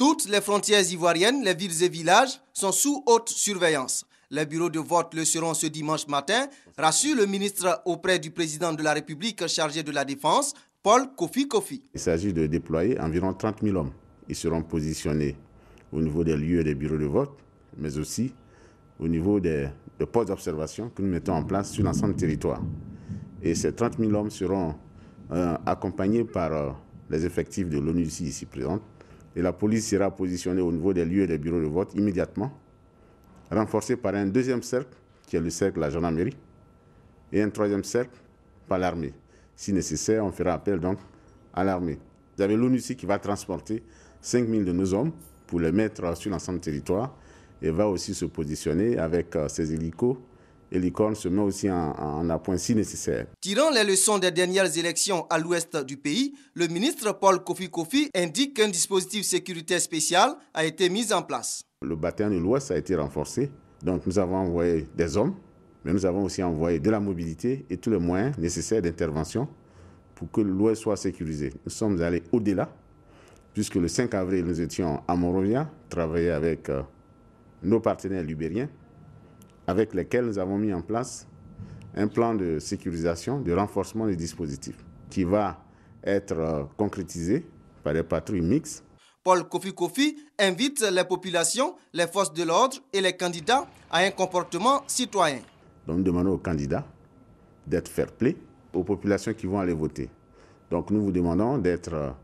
Toutes les frontières ivoiriennes, les villes et villages sont sous haute surveillance. Les bureaux de vote le seront ce dimanche matin, rassure le ministre auprès du président de la République chargé de la Défense, Paul Kofi Kofi. Il s'agit de déployer environ 30 000 hommes. Ils seront positionnés au niveau des lieux des bureaux de vote, mais aussi au niveau des postes d'observation que nous mettons en place sur l'ensemble du territoire. Et ces 30 000 hommes seront accompagnés par les effectifs de l'ONU ici présents. Et la police sera positionnée au niveau des lieux des bureaux de vote immédiatement, renforcée par un deuxième cercle, qui est le cercle de la gendarmerie, et un troisième cercle par l'armée. Si nécessaire, on fera appel donc à l'armée. Vous avez l'ONU ici qui va transporter 5 000 de nos hommes pour les mettre sur l'ensemble du territoire et va aussi se positionner avec ses hélicos. Et l'ICORN se met aussi en appoint si nécessaire. Tirant les leçons des dernières élections à l'ouest du pays, le ministre Paul Kofi Kofi indique qu'un dispositif sécuritaire spécial a été mis en place. Le bataillon de l'ouest a été renforcé. Donc nous avons envoyé des hommes, mais nous avons aussi envoyé de la mobilité et tous les moyens nécessaires d'intervention pour que l'ouest soit sécurisé. Nous sommes allés au-delà, puisque le 5 avril, nous étions à Monrovia, travailler avec nos partenaires libériens, avec lesquels nous avons mis en place un plan de sécurisation, de renforcement des dispositifs, qui va être concrétisé par des patrouilles mixtes. Paul Kofi Kofi invite les populations, les forces de l'ordre et les candidats à un comportement citoyen. Donc nous demandons aux candidats d'être fair-play, aux populations qui vont aller voter. Donc nous vous demandons d'être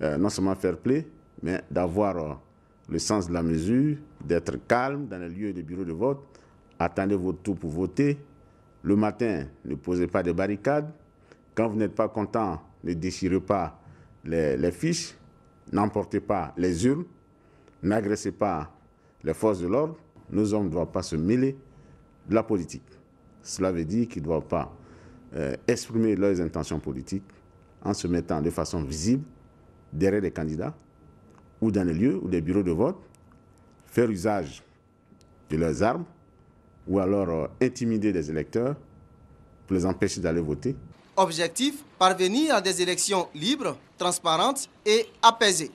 non seulement fair-play, mais d'avoir le sens de la mesure, d'être calme dans les lieux des bureaux de vote. Attendez votre tour pour voter. Le matin, ne posez pas de barricades. Quand vous n'êtes pas content, ne déchirez pas les fiches. N'emportez pas les urnes. N'agressez pas les forces de l'ordre. Nos hommes ne doivent pas se mêler de la politique. Cela veut dire qu'ils ne doivent pas exprimer leurs intentions politiques en se mettant de façon visible derrière les candidats ou dans les lieux ou des bureaux de vote, faire usage de leurs armes, ou alors intimider des électeurs pour les empêcher d'aller voter. Objectif, parvenir à des élections libres, transparentes et apaisées.